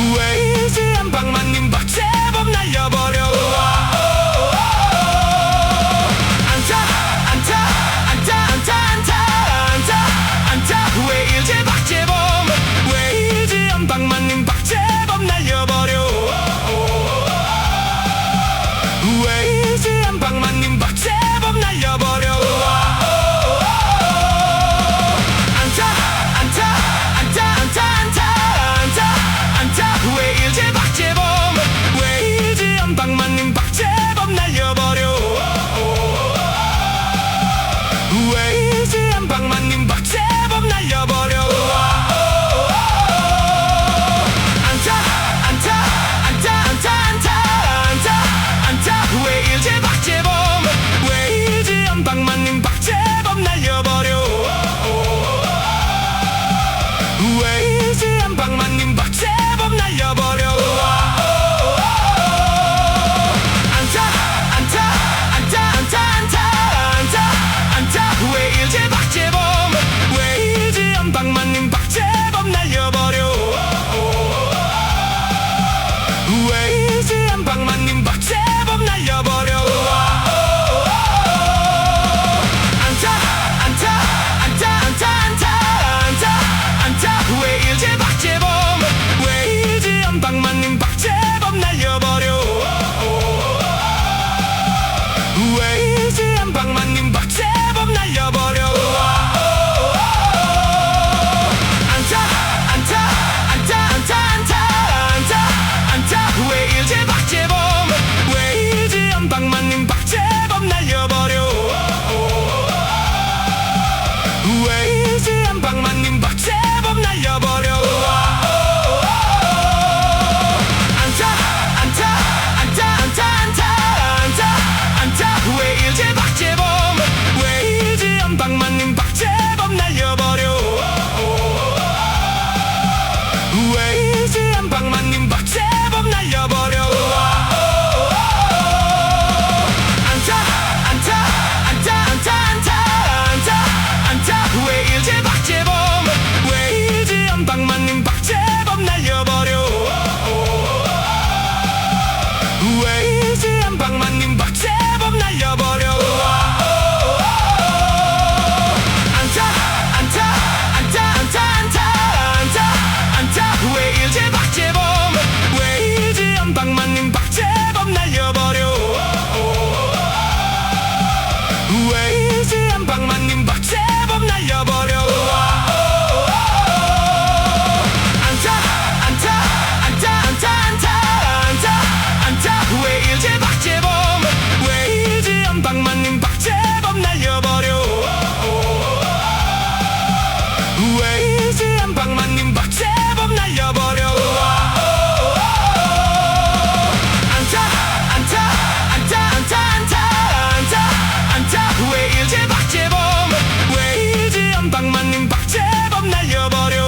왜 이제 한 방만 님박 제법 날려버려. 안타 안타 안타 안타 안타 안타 안타 왜 이제 박재범 왜 이제 한 방만 님박 제법 날려버려. 왜 이제 한 방만 님박 제법 날려버려. 안타 안타 안타 안타 안타 안타 안타 왜 이제 박재범 왜 이제 한 방만 님박 제법 날려버려. 왜 이제 한 방만 님박 제법 날려버려. 안타 안타 안타 안타 안타 안타 안타 왜 이제 박재범 왜 이제 한 방만 님박 제법 날려버려. 왜 이제 한 방만 님박 제법 날려버려. 안타 안타 안타 안타 안타 안타 안타 왜 이제 박재범 왜 이제 한 방만 님박 제법 날려버려. 왜 이제 한 방만 님박 제법 날려버려. 안타 안타 안타 안타 안타 안타 안타 왜 이제 박재범 왜 이제 한 방만 님박 제법 날려버려. 왜 이제 한 방만 님박 제법 날려버려. 안타 안타 안타 안타 안타 안타 안타 왜 이제 박재범 왜 이제 한 방만 님박 제법 날려버려. 왜 이제 한 방만 님박 제법 날려버려. 안타 안타 안타 안타 안타 안타 안타 왜 이제 박재범 왜 이제 한 방만 님박 제법 날려버려. 왜 이제 한 방만 님박 제법 날려버려. 안타 안타 안타 안타 안타 안타 안타 왜 이제 박재범 왜 이제 한 방만 님박 제법 날려버려. 왜 이제 한 방만 님박 제법 날려버려. 안타 안타 안타 안타 안타 안타 안타 왜 이제 박재범 왜 이제 한 방만 님박 제법 날려버려. 왜 이제 한 방만 님박 제법 날려버려. 안타 안타 안타 안타 안타 안타 안타 왜 이제 박재범 왜 이제 한 방만 님박 제법 날려버려. 왜 이제 한 방만 님박 제법 날려버려. 안타 안타 안타 안타 안타 안타 안타 왜 이제 박재범 왜 이제 한 방만 님박 제법 날려버려.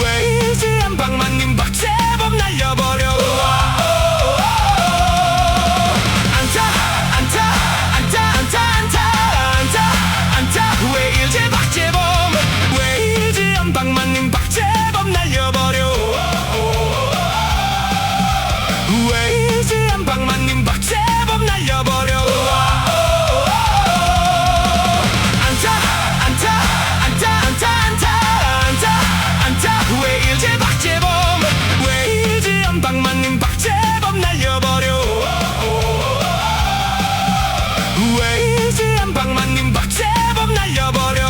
왜 이제 한 방만 님박 제법 날려버려. 안타 안타 안타 안타 안타 안타 안타 왜 이제 박재범 왜 이제 한 방만 님박 제법 날려버려. 왜 이제 한 방만 님박 제법 날려버려. 안타 안타 안타 안타 안타 안타 안타 왜 이제 박재범 왜 이제 한 방만 님박 제법 날려버려. 왜 이제 한 방만 님박 제법 날려버려.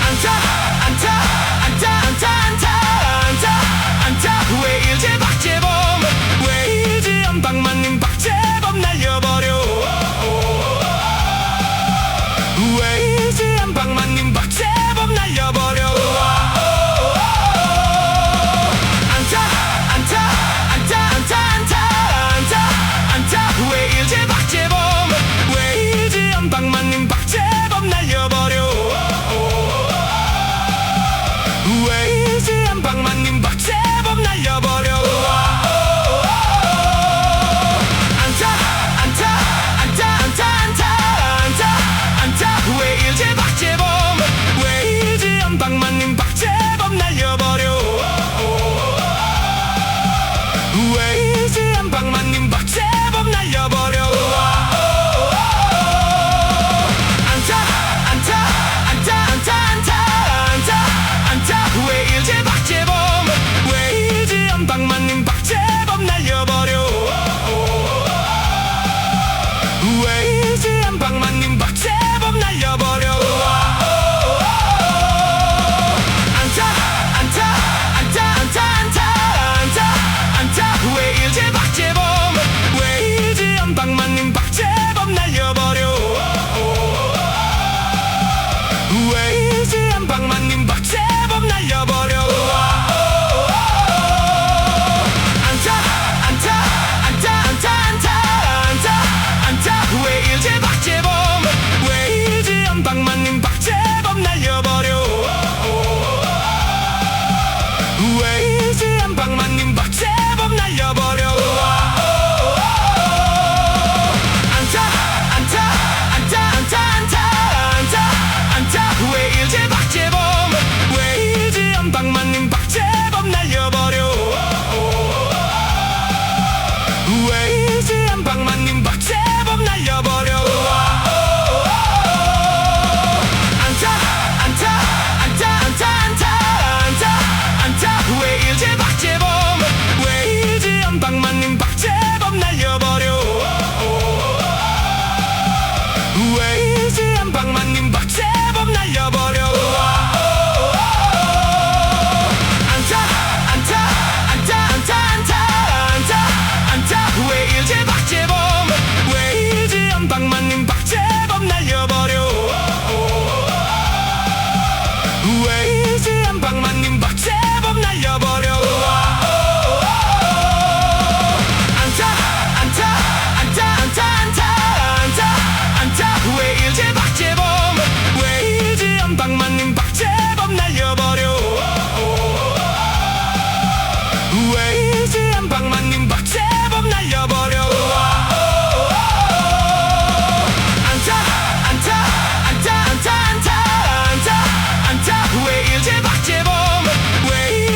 안타 안타 안타 안타 안타 안타 안타 왜 이제 박재범 왜 이제 한 방만 님박 제법 날려버려. 왜 이제 한 방만 님박 제법 날려버려. 안타 안타 안타 안타 안타 안타 안타 왜 이제 박재범 왜 이제 한 방만 님박 제법 날려버려. 왜 이제 한 방만 님박 제법 날려버려. 안타 안타 안타 안타 안타 안타 안타 왜 이제 박재범 왜 이제 왜 이제 한 방만 님 박제법 날려버려. 안타 안타 안타 안타 안타 안타 안타 왜 이제 박제법 왜 이제 한 방만 님 박제법 날려버려. 왜 이제 한 방만 님 박제법 날려버려. 안타 안타 안타 안타 안타 안타 안타 왜 이제 박제법 왜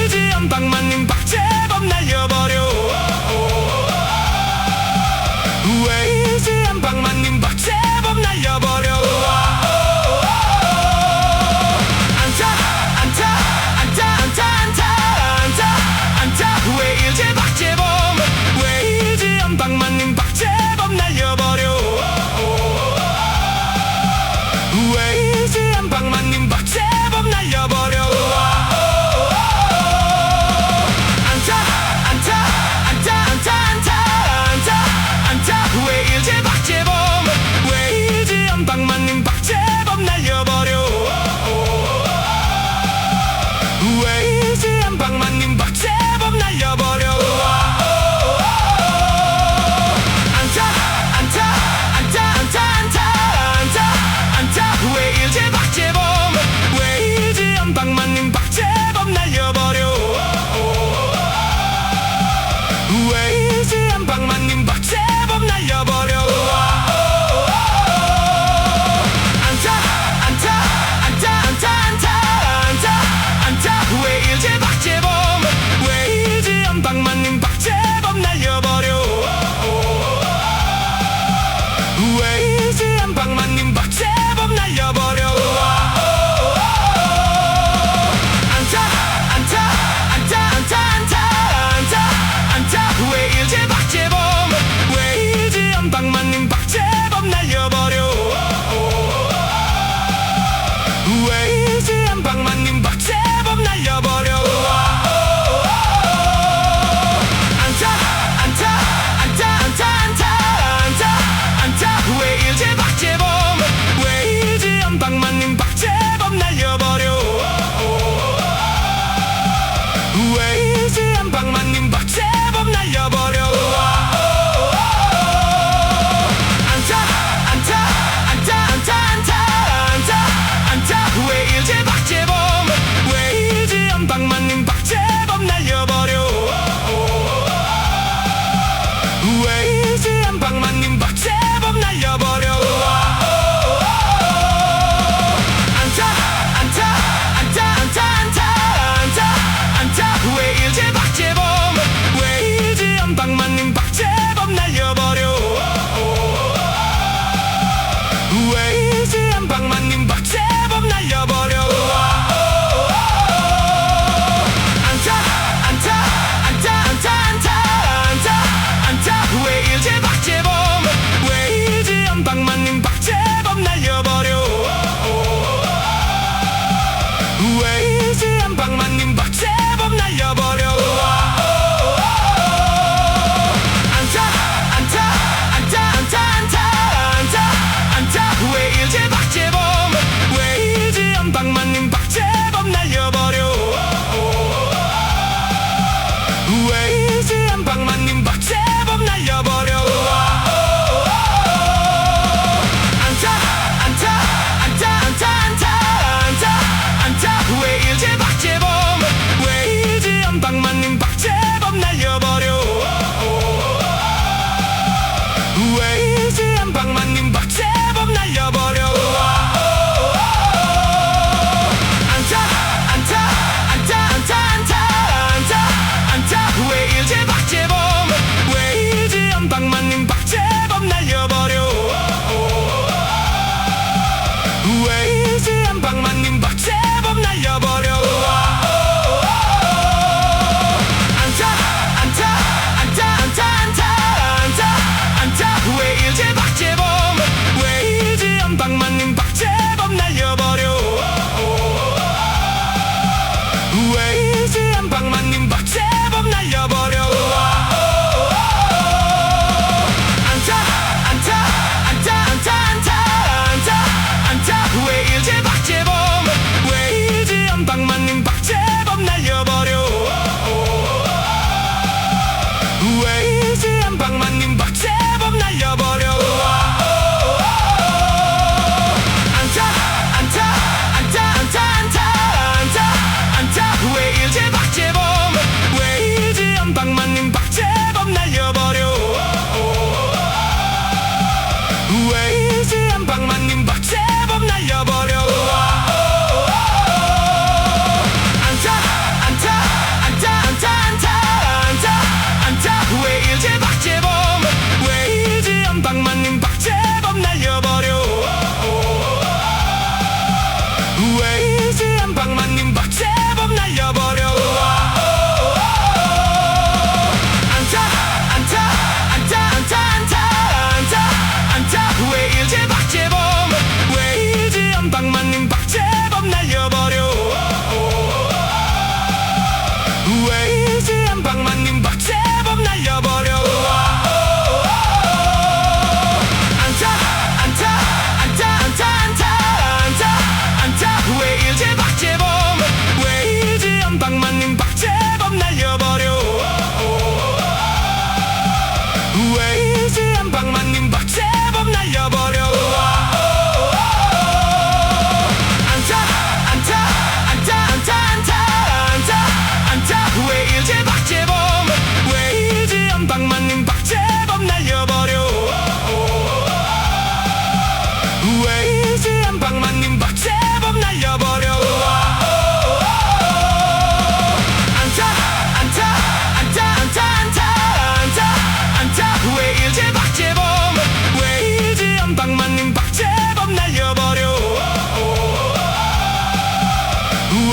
이제 한 방만 님 박제법 날려버려. 왜 이제 한 방만 님 박제법 날려버려. 안타 안타 안타 안타 안타 안타 안타 왜 이제 박제법 왜 이제 한 방만 님 박제법 날려버려. 왜 이제 한 방만 님 박제법 날려버려. 안타 안타 안타 안타 안타 안타 안타 왜 이제 박제법 왜 이제 한 방만 님 박제법 날려버려. 왜 이제 한 방만 님 박제법 날려버려. 안타 안타 안타 안타 안타 안타 안타 왜 이제 박제법 왜 이제 한 방만 님 박제법 날려버려. 왜 이제 한 방만 님 박제법 날려버려. 안타 안타 안타 안타 안타 안타 안타 왜 이제 박제법 왜 이제 한 방만 님 박제법 날려버려. 왜 이제 한 방만 님 박제법 날려버려. 안타 안타 안타 안타 안타 안타 안타 왜 이제 박제법 왜 이제 한 방만 님 박제법 날려버려. 왜 이제 한 방만 님 박제법 날려버려. 안타 안타 안타 안타 안타 안타 안타 왜 이제 박제법 왜 이제 한 방만 님 박제법 날려버려. 왜 이제 한 방만 님 박제법 날려버려. 안타 안타 안타 안타 안타 안타 안타 왜 이제 박제법 왜 이제 한 방만 님 박제법 날려버려. 왜 이제 한 방만 님 박제법 날려버려. 안타 안타 안타 안타 안타 안타 안타 왜 이제 박제법 왜 이제 한 방만 님 박제법 날려버려. 왜 이제 한 방만 님 박제법 날려버려. 안타 안타 안타 안타 안타 안타 안타 왜 이제 박제법 왜 이제 한 방만 님 박제법 날려버려. 왜 이제 한 방만 님 박제법 날려버려. 안타 안타 안타 안타 안타 안타 안타 왜 이제 박제법 왜 이제 한 방만 님 박제법 날려버려. 왜 이제 한 방만 님 박제법 날려버려. 안타 안타 안타 안타 안타 안타 안타 왜 이제 박제법 왜 이제 한 방만 님 박제법 날려버려. 안타 안타 안타 안타 안타 안타 안타 웨일즈 박재범 웨일즈 안방만님 박재범 날려버려. 웨일즈 안방만님 박재범 날려버려. 안타 안타 안타 안타 안타 안타 안타 웨일즈 박재범 웨일즈 안방만님 박재범 날려버려. 웨일즈 안방만님 박재범 날려버려. 안타 안타 안타 안타 안타 안타 안타 웨일즈 박재범 웨일즈 안방만님 박재범 날려버려. 웨일즈 안방만님 박재범 날려버려. 안타 안타 안타 안타 안타 안타 안타 웨일즈 박재범 웨일즈 안방만님 박재범 날려버려.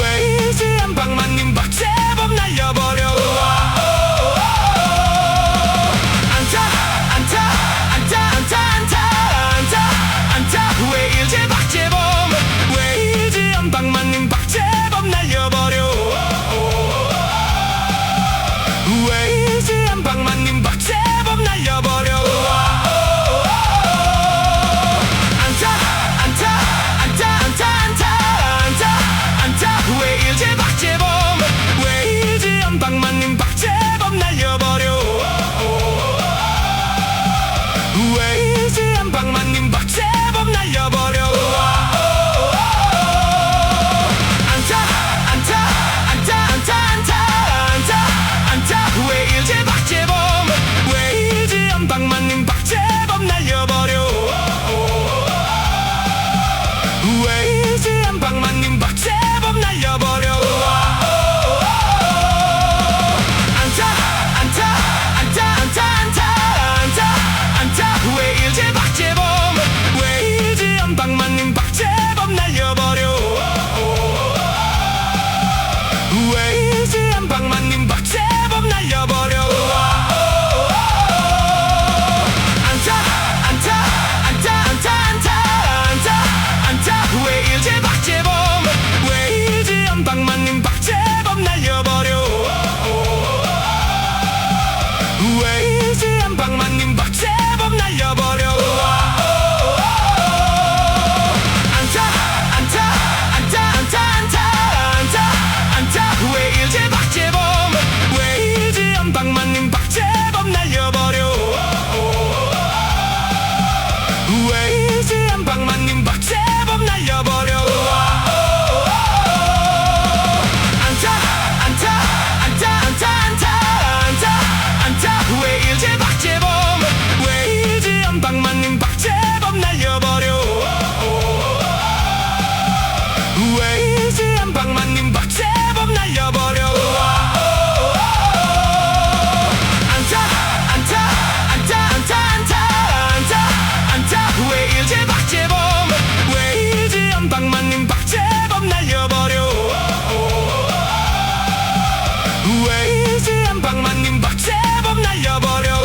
웨일즈 안방만님 박재범 날려버려. 안타 안타 안타 안타 안타 안타 안타 웨일즈 박재범 웨일즈 안방만님 박재범 날려버려. 웨일즈 안방만님 박재범 날려버려. 안타 안타 안타 안타 안타 안타 안타 웨일즈 박재범 웨일즈 안방만님 박재범 날려버려. 웨일즈 안방만님 박재범 날려버려. 안타 안타 안타 안타 안타 안타 안타 웨일즈 박재범 웨일즈 안방만님 박재범 날려버려. 웨일즈 안방만님 박재범 날려버려. 안타 안타 안타 안타 안타 안타 웨일즈 박재범 웨일즈 안방만님 박재범 날려버려. 웨일즈 안방만님 박재범 날려버려. 안타 안타 안타 안타 안타 안타 웨일즈 박재범 웨일즈 안방만님 박재범 날려버려. 웨일즈 안방만님 박재범 날려버려. 안타 안타 안타 안타 안타 안타 웨일즈 박재범 웨일즈 안방만님 박재범 날려버려. 웨일즈 안방만님 박재범 날려버려. 안타 안타 안타 안타 안타 안타 웨일즈 박재범 웨일즈 안방만님 박재범 날려버려. 웨일즈 안방만님 박재범 날려버려. 안타 안타 안타 안타 안타 안타 웨일즈 박재범 웨일즈 안방만님 박재범 날려버려. 웨일즈 안방만님 박재범 날려버려.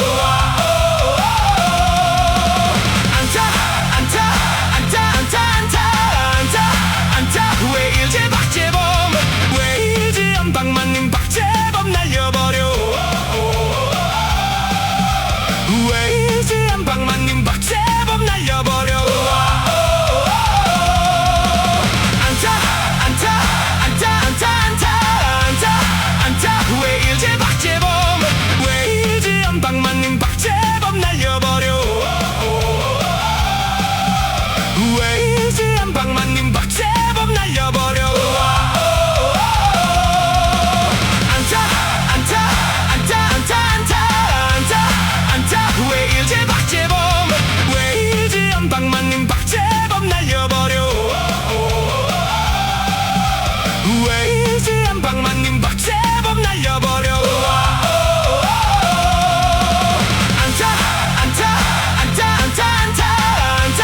안타 안타 안타 안타 안타 안타 웨일즈 박재범 웨일즈 안방만님 박재범 날려버려. 웨일즈 안방만님 박재범 날려버려. 안타 안타 안타 안타 안타 안타 웨일즈 박재범 웨일즈 안방만님 박재범 날려버려. 웨일즈 안방만님 박재범 날려버려. 안타 안타 안타 안타 안타 안타 웨일즈 박재범 웨일즈 안방만님 박재범 날려버려. 웨일즈 안방만님 박재범 날려버려. 안타 안타 안타 안타 안타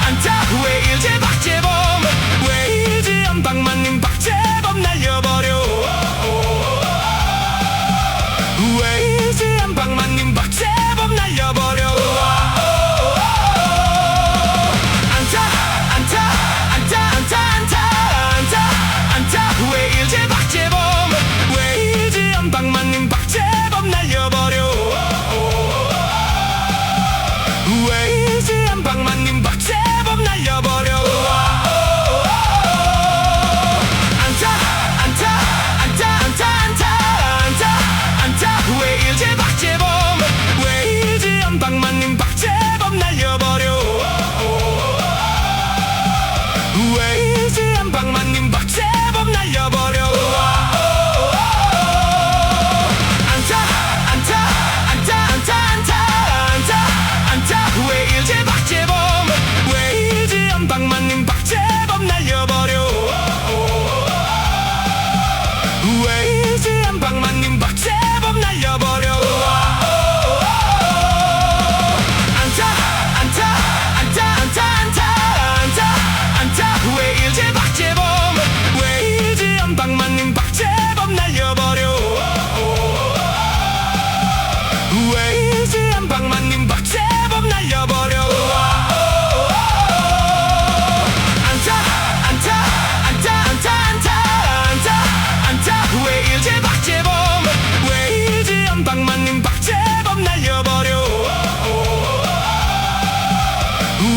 안타 웨일즈 박재범 웨일즈 안방만님 박재범 날려버려. 왜 이제 한 방만 님 박제법 날려버려. 안타 안타 안타 안타 안타 안타 안타 왜 이제 박제법 왜 이제 한 방만 님 박제법 날려버려. 왜 이제 한 방만 님 박제법 날려버려. 안타 안타 안타 안타 안타 안타 안타 왜 이제 박제법 왜 이제 한 방만 님 박제법 날려버려.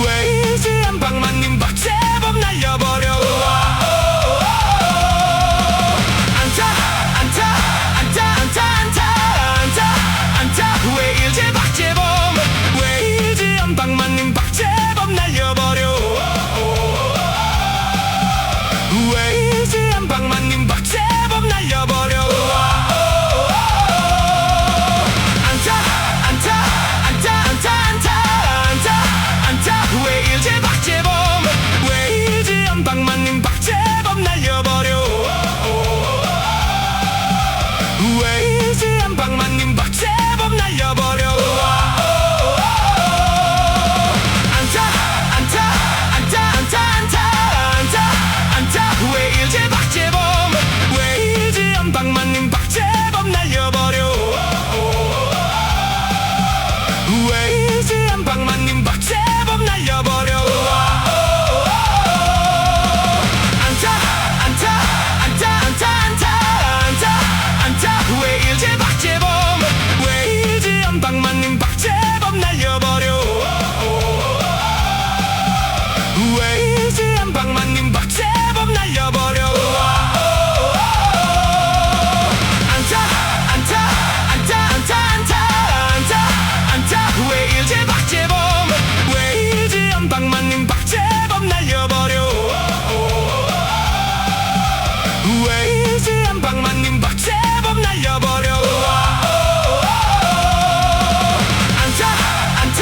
왜 이제 한 방만 님 박제법 날려버려. 안타 안타 안타 안타 안타 안타 안타 왜 이제 박제법 왜 이제 한 방만 님 박제법 날려버려. 왜 이제 한 방만 님 박제법 날려버려. 안타 안타 안타 안타 안타 안타 안타 왜 이제 박제법 왜 이제 한 방만 님 박제법 날려버려. 왜 이제 한 방만 님 박제법 날려버려. 안타 안타 안타 안타 안타 안타 안타 왜 이제 박제법 왜 이제 한 방만 님 박제법 날려버려. 왜 이제 한 방만 님 박제법 날려버려. 안타 안타 안타 안타 안타 안타 안타 왜 이제 박제법 왜 이제 한 방만 님 박제법 날려버려. 왜 이제 한 방만 님 박제법 날려버려. 안타 안타 안타 안타 안타 안타 안타 왜 이제 박제법 왜 이제 한 방만 님 박제법 날려버려. 왜 이제 한 방만 님 박제법 날려버려. 안타 안타 안타 안타 안타 안타 안타 왜 이제 박제법 왜 이제 한 방만 님 박제법 날려버려. 왜 이제 한 방만 님 박제법 날려버려. 안타 안타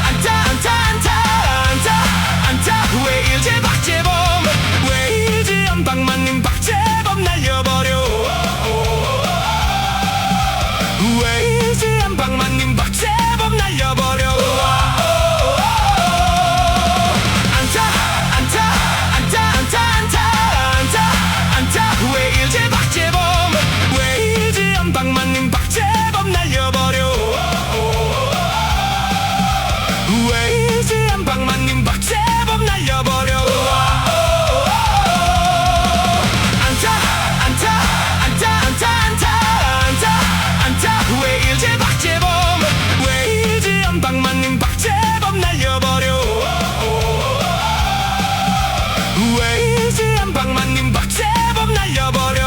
안타 안타 안타 안타 안타 왜 이제 박제법 왜 이제 한 방만 님 박제법 날려버려. 왜 이제 한 방만 님 박제법 날려버려. 안타 안타 안타 안타 안타 안타 안타 왜 이제 박제법 왜 이제 한 방만 님 박제법 날려버려. 왜 이제 한 방만 님 박제법 날려버려. 안타 안타 안타 안타 안타 안타 안타 왜 이제 박제법 왜 이제 한 방만 님 박제법 날려버려. 왜 이제 한 방만 님 박제법 날려버려. 안타 안타 안타 안타 안타 안타 안타 안타 왜 이제 박제법 왜 이제 한 방만 님 박제법 날려버려. 왜 이제 한 방만 님 박제법 날려버려.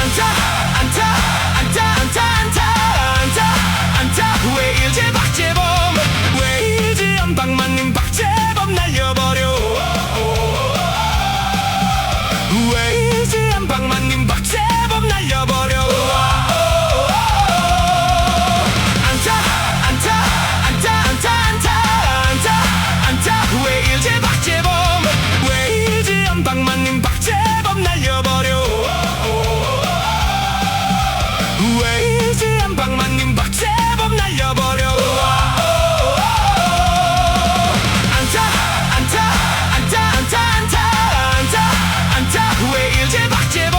안타 안타 안타 안타 안타 안타 안타 왜 이제 한 방만 님 박제법 날려버려. 왜 이제 한 방만 님 박제법 날려버려. 안타 안타 안타 안타 안타 안타 안타 왜 이제 박제법 왜 이제 한 방만 님 박제법 날려버려. 왜 이제 한 방만 님 박제법 날려버려. 안타 안타 안타 안타 안타 안타 안타 왜 이제 박제법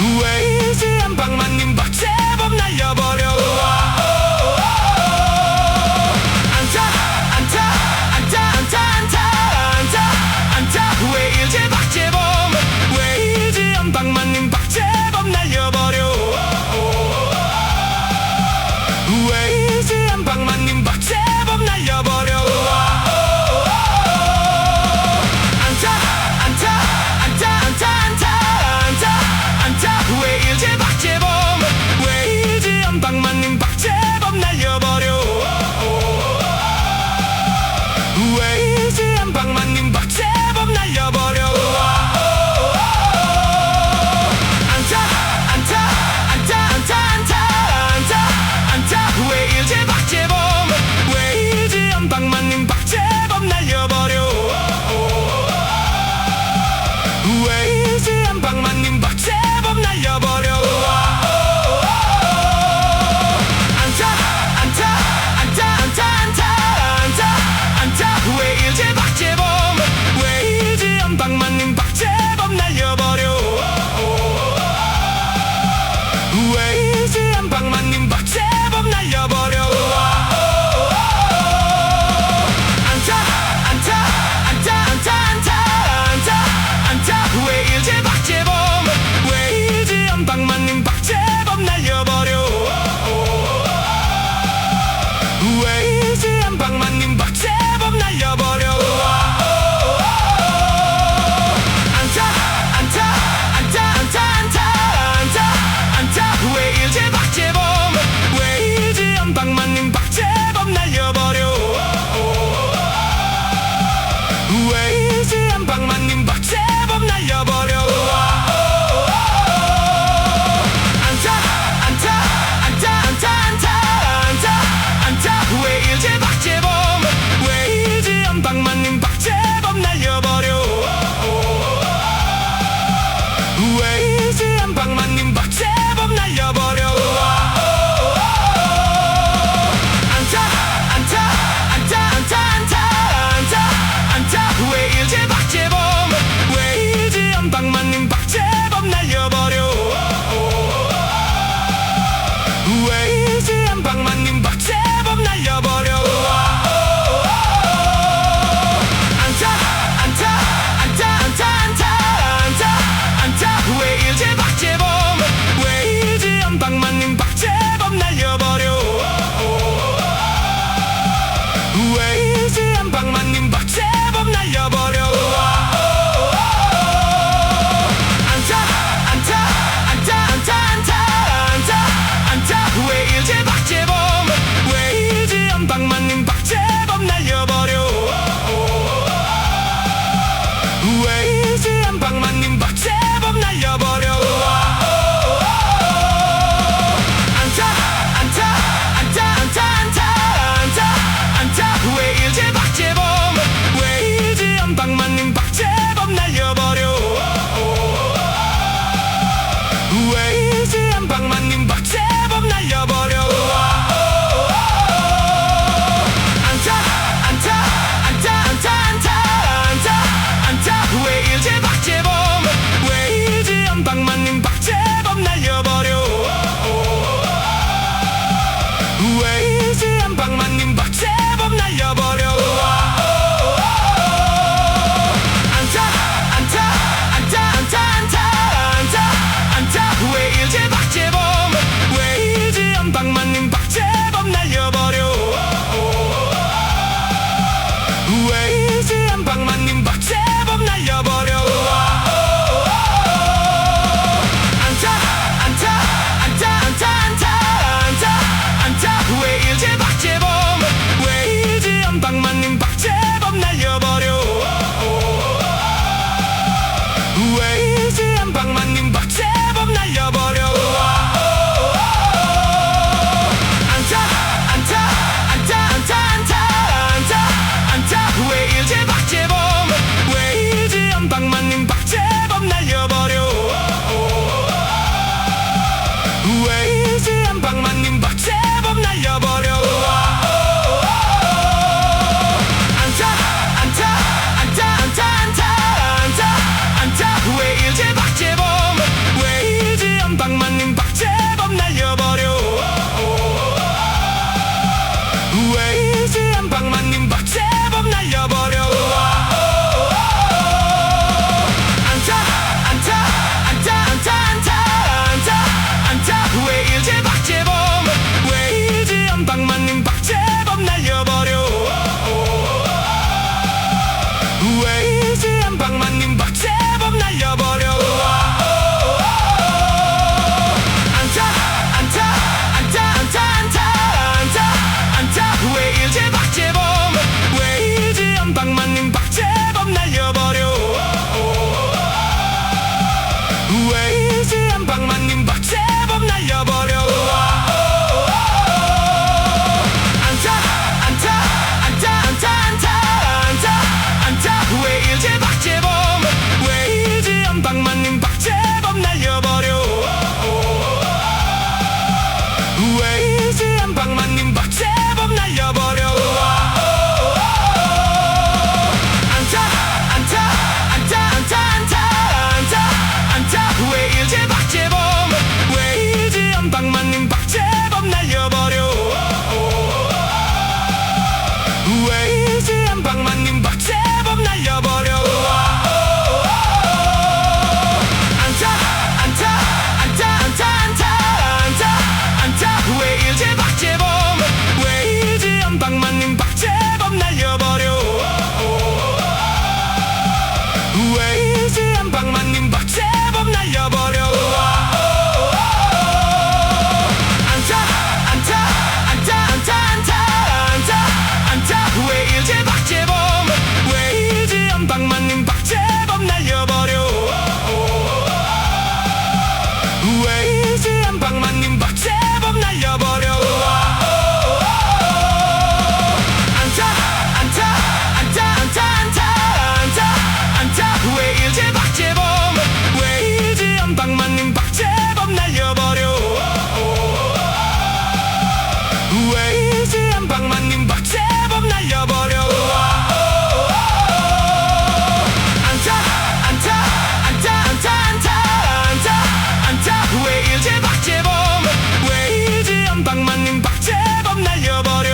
왜 이제 안방만님 박재범 날려버려. 안타 안타 안타 안타 안타 안타 안타 왜 이제 박재범 왜 이제 안방만님 박재범 날려버려. 왜 이제 안방만님 박재범 날려버려. 안타 안타 안타 안타 안타 안타 안타 왜 이제 박재범 왜 이제 안방만님 박재범 날려버려. 왜 이제 안방만님 박재범 날려버려. 안타 안타 안타 안타 안타 안타 안타 왜 이제 박재범 왜 이제 안방만님 박재범 날려버려. 왜 이제 안방만님 박재범 날려버려. 안타 안타 안타 안타 안타 안타 안타 왜 이제 박재범 왜 이제 안방만님 박재범 날려버려. 왜 이제 안방만님 박재범 날려버려. 안타 안타 안타 안타 안타 안타 안타 왜 이제 박재범 왜 이제 안방만님 박재범 날려버려. 왜 이제 안방만님 박재범 날려버려. 안타 안타 안타 안타 안타 안타 안타 왜 이제 박재범 왜 이제 안방만님 박재범 날려버려. 왜 이제 안방만님 박재범 날려버려. 안타 안타 안타 안타 안타 안타 안타 왜 이제 박재범 왜 이제 안방만님 박재범 날려버려. 왜 이제 안방만님 박재범 날려버려. 안타 안타 안타 안타 안타 안타 안타 왜 이제 박재범 왜 이제 안방만님 박재범 날려버려. 왜 이제 안방만님 박재범 날려버려. 안타 안타 안타 안타 안타 안타 안타 왜 이제 박재범 왜 이제 안방만님 박재범 날려버려. 왜 이제 안방만님 박재범 날려버려. 안타 안타 안타 안타 안타 안타 안타 왜 이제 박재범 왜 이제 안방만님 박재범 날려버려. 왜 이제 안방만님 박재범 날려버려. 안타 안타 안타 안타 안타 안타 안타 왜 이제 박재범 왜 이제 안방만님 박재범 날려버려. 왜 이제 안방만님 박재범 날려버려. 안타 안타 안타 안타 안타 안타 안타 왜 이제 박재범 왜 이제 안방만님 박재범 날려버려. 왜 이제 안방만님 박재범 날려버려. 안타 안타 안타 안타 안타 안타 안타 왜 왜 이제 한 방만 님 박제법 날려버려. 안타 안타 안타 안타 안타 안타 안타 왜 이제 박제법 왜 이제 한 방만 님 박제법 날려버려. 왜 이제 한 방만 님 박제법 날려버려. 안타 안타 안타 안타 안타 안타 안타 왜 이제 박제법 왜 이제 한 방만 님 박제법 날려버려.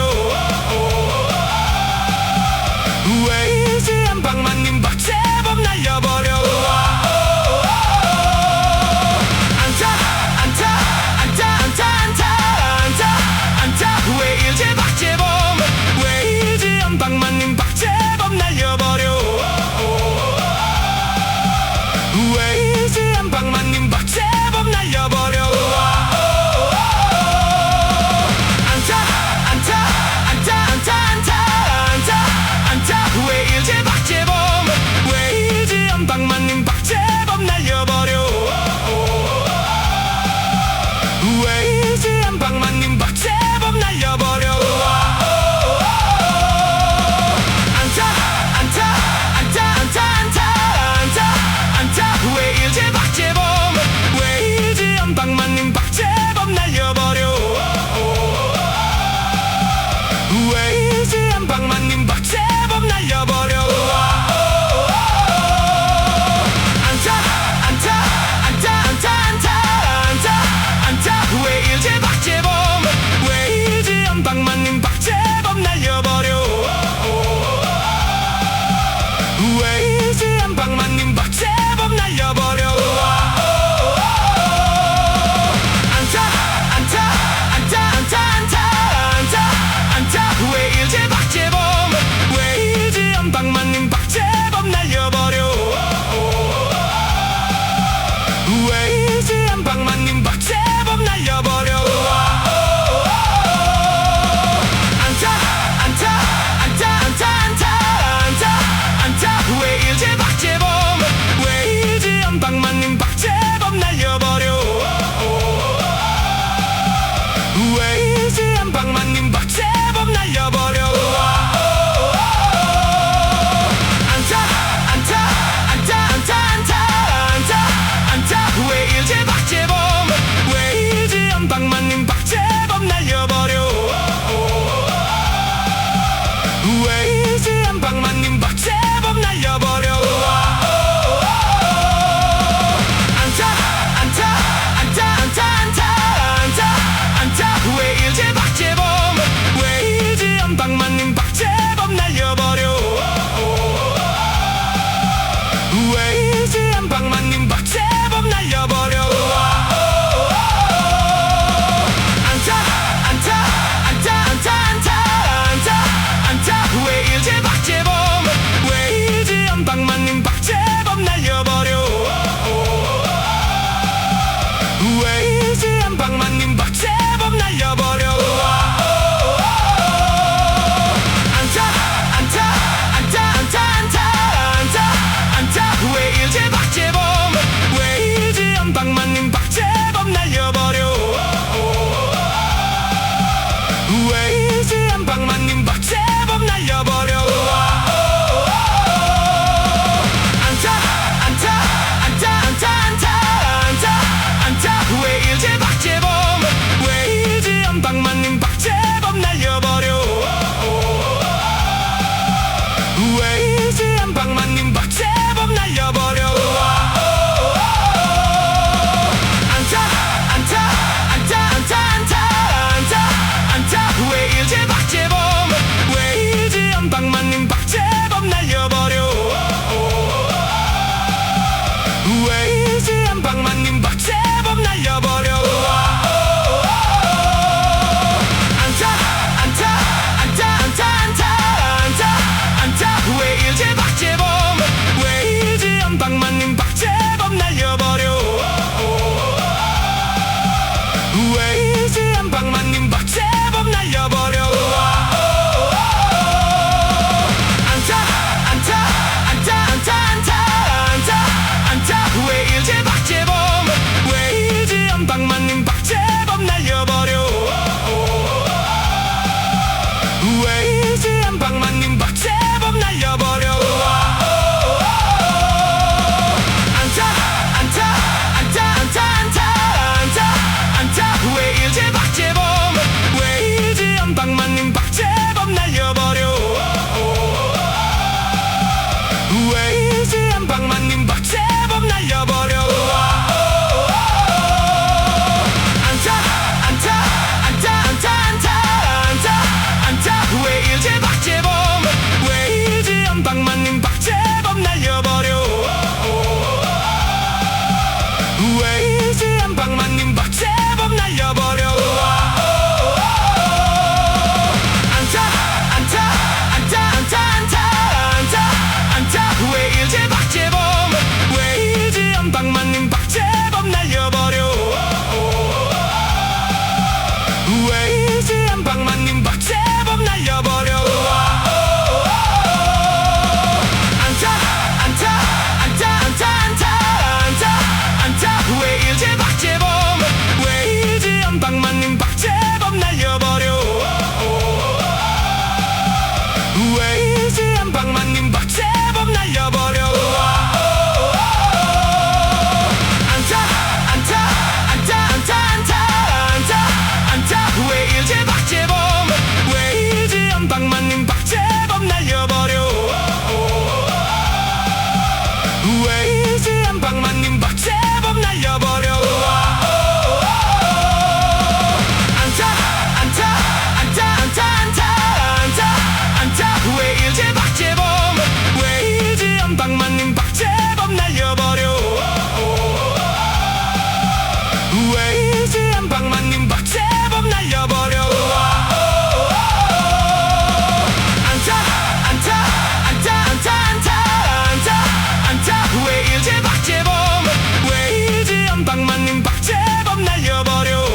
왜 이제 한 방만 님 박제법 날려버려. 안타 안타 안타 안타 안타 안타 안타 왜 이제 박제법 왜 이제 한 방만 님 박제법 날려버려. 왜 이제 한 방만 님 박제법 날려버려. 안타 안타 안타 안타 안타 안타 안타 왜 이제 박제법 왜 이제 한 방만 님 박제법 날려버려. 왜 이제 한 방만 님 박제법 날려버려. 안타 안타 안타 안타 안타 안타 안타 왜 이제 박제법 왜 이제 한 방만 님 박제법 날려버려. 왜 이제 한 방만 님 박제법 날려버려. 안타 안타 안타 안타 안타 안타 안타 왜 이제 박제법 왜 이제 한 방만 님 박제법 날려버려. 왜 이제 한 방만 님 박제법 날려버려. 안타 안타 안타 안타 안타 안타 안타 왜 이제 박제법 왜 이제 한 방만 님 박제법 날려버려. 왜 이제 한 방만 님 박제법 날려버려. 안타 안타 안타 안타 안타 안타 안타 왜 이제 박제법 왜 이제 한 방만 님 박제법 날려버려. 왜 이제 한 방만 님 박제법 날려버려. 안타 안타 안타 안타 안타 안타 안타 왜 이제 박제법 왜 이제 한 방만 님 박제법 날려버려. 왜 이제 한 방만 님 박제법 날려버려. 안타 안타 안타 안타 안타 안타 안타 왜 이제 박제법 왜 이제 한 방만 님 박제법 날려버려. 왜 이제 한 방만 님 박제법 날려버려. 안타 안타 안타 안타 안타 안타 안타 왜 이제 박제법 왜 이제 한 방만 님 박제법 날려버려. 왜 이제 한 방만 님 박제법 날려버려. 안타 안타 안타 안타 안타 안타 안타 왜 이제 박제법 왜 이제 한 방만 님 박제법 날려버려. 왜 이제 한 방만 님 박제법 날려버려. 안타 안타 안타 안타 안타 안타 안타 왜 이제 박제법 왜 이제 한 방만 님 박제법 날려버려. 왜 이제 한 방만 님 박제법 날려버려. 안타 안타 안타 안타 안타 안타 안타 왜 이제 박제법 왜 이제 한 방만 님 박제법 날려버려. 왜 이제 한 방만 님 박제법 날려버려. 안타 안타 안타 안타 안타 안타 안타 왜 이제 박제법 왜 이제 한 방만 님 박제법 날려버려. 왜 이제 한 방만 님 박제법 날려버려. 안타 안타 안타 안타 안타 안타 안타 왜 이제 박제법 왜 이제 왜 이제 한 방만 임박 제법 날려버려. 안타 안타 안타 안타 안타 안타 안타 왜 이제 박재범 왜 이제 한 방만 임박 제법 날려버려.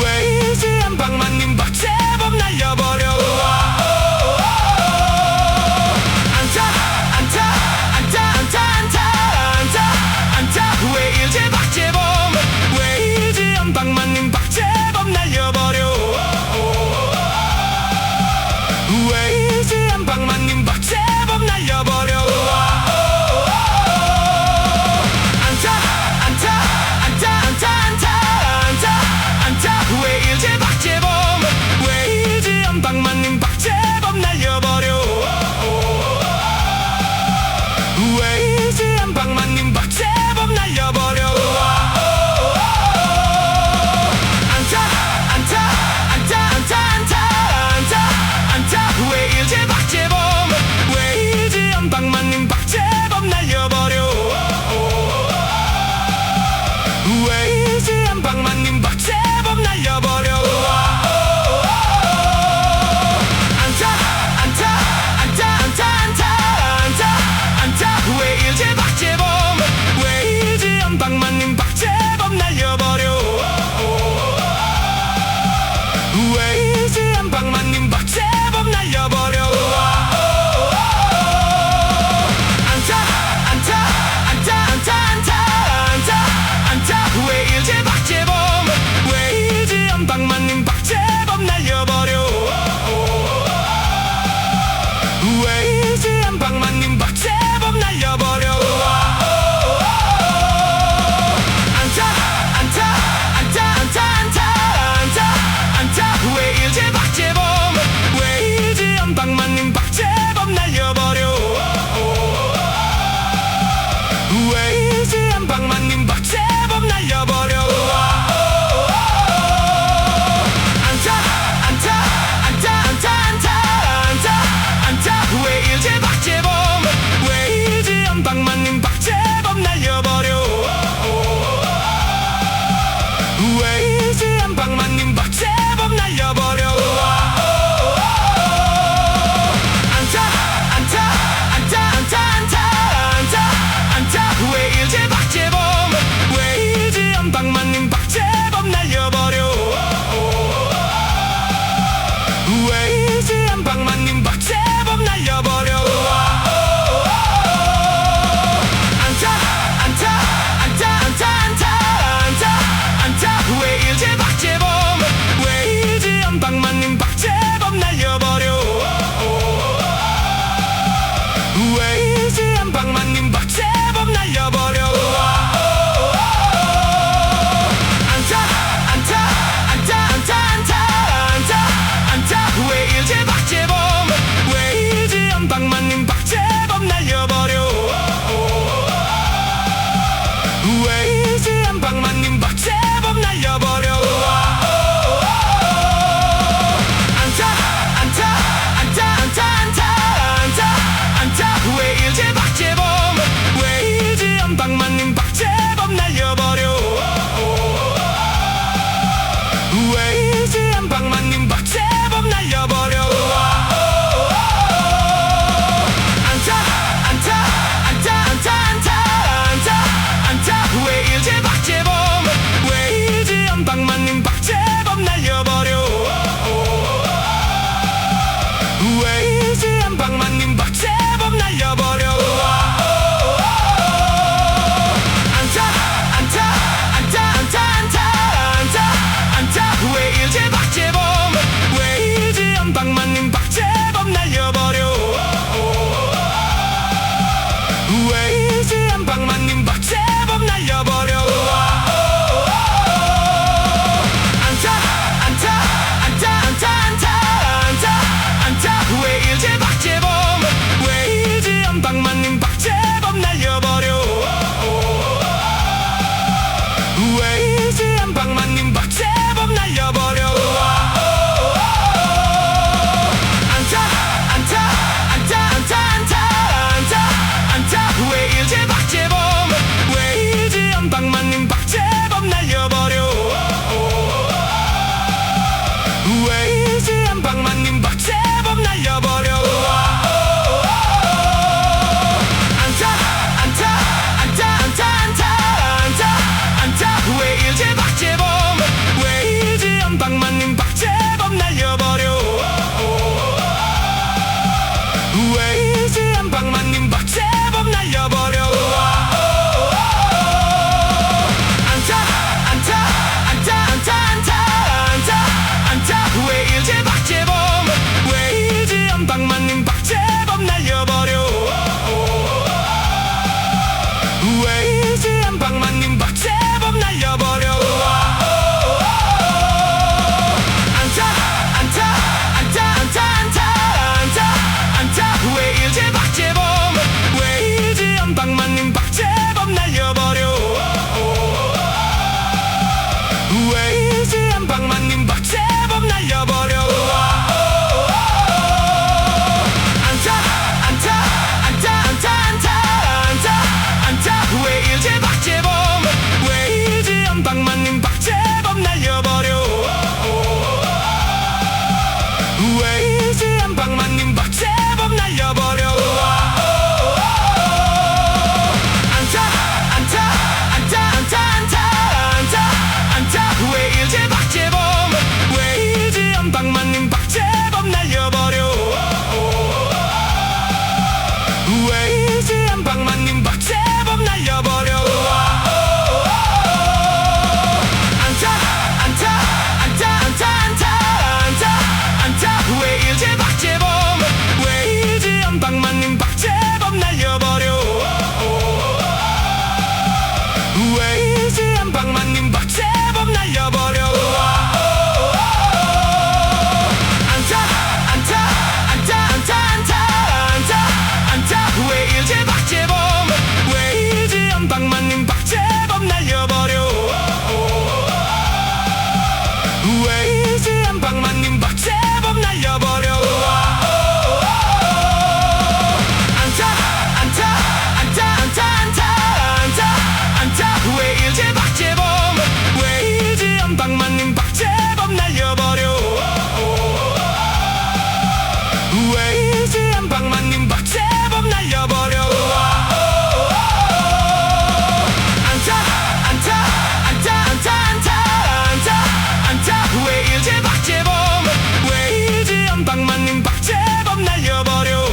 왜 이제 한 방만 임박 제법 날려버려. 안타 안타 안타 안타 안타 안타 안타 왜 이제 박재범 왜 이제 한 방만 임박 제법 날려버려. 왜 이제 한 방만 임박 제법 날려버려. 안타 안타 안타 안타 안타 안타 안타 왜 이제 박재범 왜 이제 한 방만 임박 제법 날려버려. 왜 이제 한 방만 임박 제법 날려버려. 안타 안타 안타 안타 안타 안타 안타 왜 이제 박재범 왜 이제 한 방만 임박 제법 날려버려. 왜 이제 한 방만 임박 제법 날려버려. 안타 안타 안타 안타 안타 안타 안타 왜 이제 박재범 왜 이제 한 방만 임박 제법 날려버려. 왜 이제 한 방만 임박 제법 날려버려. 안타 안타 안타 안타 안타 안타 안타 왜 이제 박재범 왜 이제 한 방만 임박 제법 날려버려. 왜 이제 한 방만 임박 제법 날려버려. 안타 안타 안타 안타 안타 안타 안타 왜 이제 박재범 왜 이제 한 방만 임박 제법 날려버려. 왜 이제 한 방만 임박 제법 날려버려. 안타 안타 안타 안타 안타 안타 안타 왜 이제 박재범 왜 이제 한 방만 임박 제법 날려버려. 왜 이제 한 방만 임박 제법 날려버려. 안타 안타 안타 안타 안타 안타 안타 왜 이제 박재범 왜 이제 한 방만 임박 제법 날려버려. 왜 이제 한 방만 임박 제법 날려버려. 안타 안타 안타 안타 안타 안타 안타 왜 이제 박재범 왜 이제 한 방만 임박 제법 날려버려. 왜 이제 한 방만 임박 제법 날려버려. 안타 안타 안타 안타 안타 안타 안타 왜 이제 박재범 왜 이제 한 방만 임박 제법 날려버려. 왜 이제 한 방만 임박 제법 날려버려. 안타 안타 안타 안타 안타 안타 안타 왜 이제 박재범 왜 이제 한 방만 임박 제법 날려버려. 왜 이제 한 방만 임박 제법 날려버려. 안타 안타 안타 안타 안타 안타 안타 왜 왜 이제 한 방만 님 박제법 날려버려. 안타 안타 안타 안타 안타 안타 안타 왜 이제 박제법 왜 이제 한 방만 님 박제법 날려버려. 왜 이제 한 방만 님 박제법 날려버려. 안타 안타 안타 안타 안타 안타 안타 왜 이제 박제법 왜 이제 한 방만 님 박제법 날려버려. 왜 이제 한 방만 님 박제법 날려버려. 안타 안타 안타 안타 안타 안타 안타 왜 이제 박제법 왜 이제 한 방만 님 박제법 날려버려.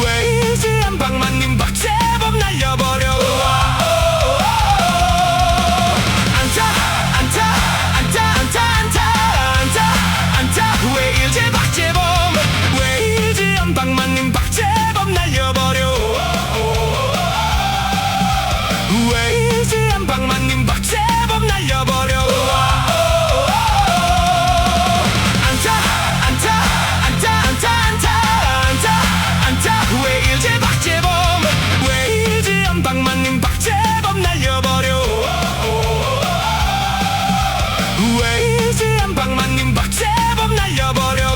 왜 이제 한 방만 님 박제법 날려버려. 안타 안타 안타 안타 안타 안타 안타 왜 이제 박제법 왜 이제 한 방만 님 박제법 날려버려. 왜 이제 한 방만 님 박제법 날려버려. 안타 안타 안타 안타 안타 안타 안타 왜 이제 박제법 왜 이제 한 방만 님 박제법 날려버려. 왜 이제 한 방만 님 박제법 날려버려.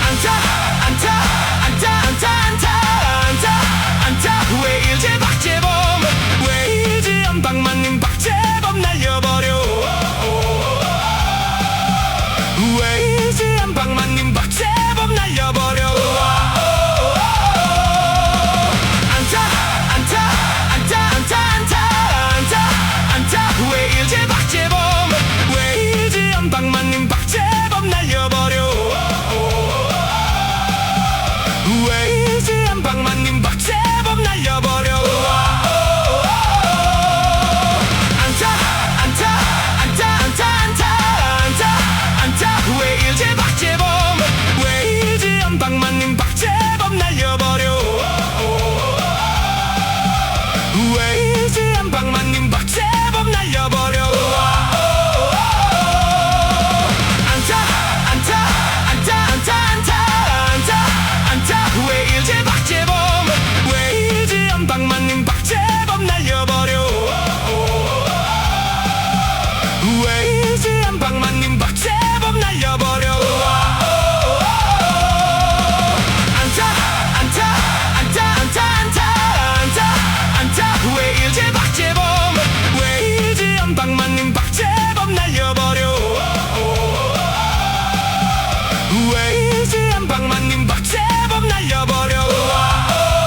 안타 안타 안타 안타 안타 안타 안타 왜 이제 박제법 왜 이제 한 방만 님 박제법 날려버려. 왜 이제 한 방만 님 박제법 날려버려. 안타 안타 안타 안타 안타 안타 안타 왜 이제 박제법 왜 이제 한 방만 님 박제법 날려버려. 왜 이제 한 방만 님 박제법 날려버려. 안타 안타 안타 안타 안타 안타 안타 왜 이제 박제법 왜 이제 한 방만 님 박제법 날려버려. 왜 이제 한 방만 님 박제법 날려버려. 안타 안타 안타 안타 안타 안타 안타 왜 이제 박제법 왜 이제 한 방만 님 박제법 날려버려. 왜 이제 한 방만 님 박제법 날려버려. 안타 안타 안타 안타 안타 안타 안타 왜 이제 박제법 왜 이제 한 방만 님 박제법 날려버려. 왜 이제 한 방만 님 박제법 날려버려.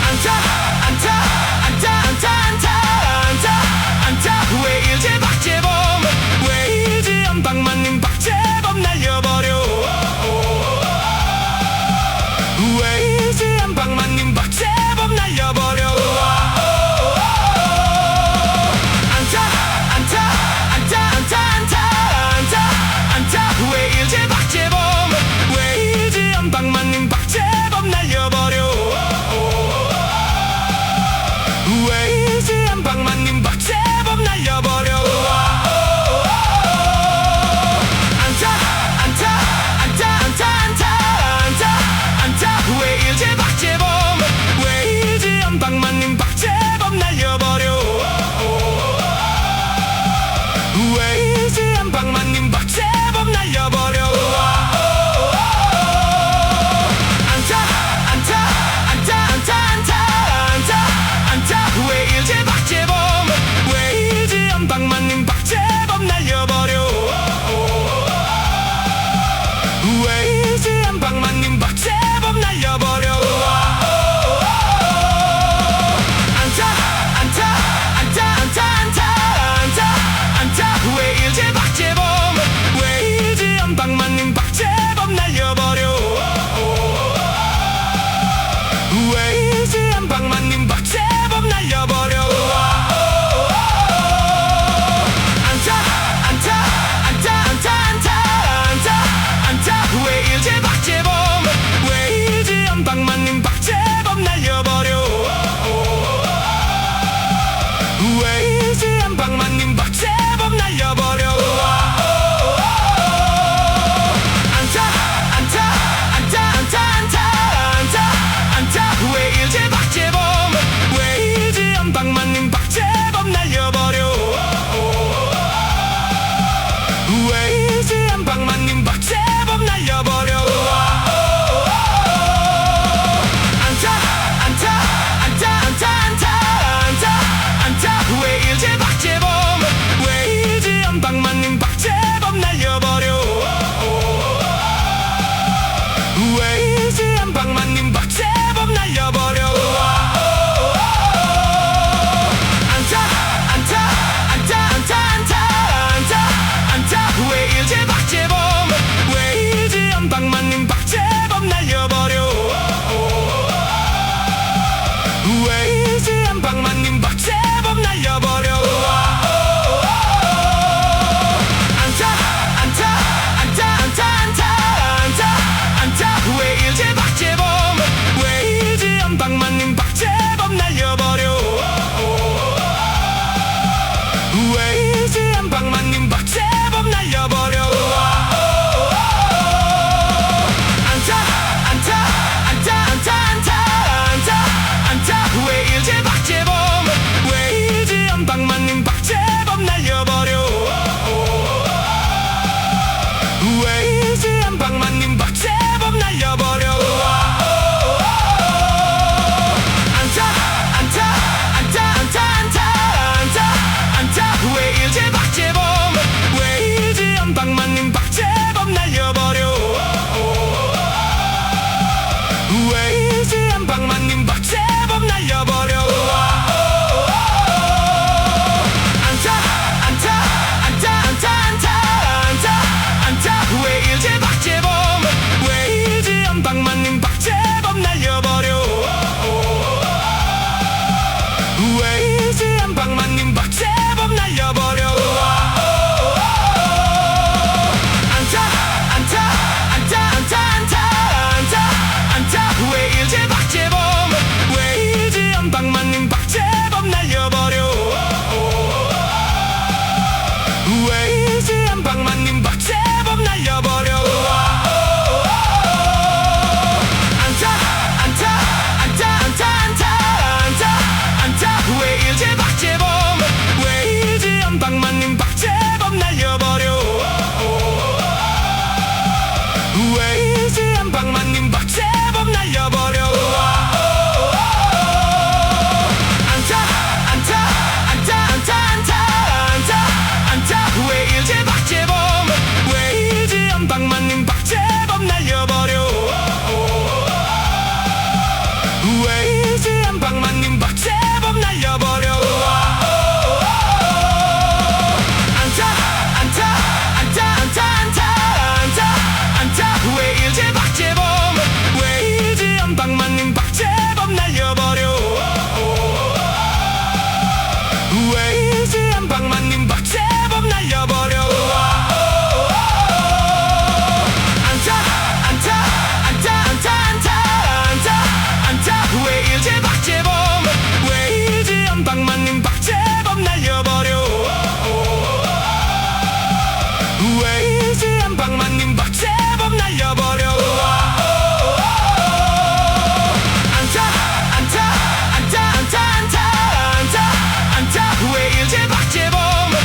안타 안타 안타 안타 안타 안타 안타 왜 이제 박제법 왜 이제 한 방만 님 박제법 날려버려. 왜 이제 한 방만 님 박제법 날려버려. 안타 안타 안타 안타 안타 안타 안타 왜 이제 박제법 왜 이제 한 방만 님 박제법 날려버려. 왜 이제 한 방만 님 박제법 날려버려. 안타 안타 안타 안타 안타 안타 안타 왜 이제 박제법 왜 이제 한 방만 이지 한방 맞는 박재범 날려버려. 우와.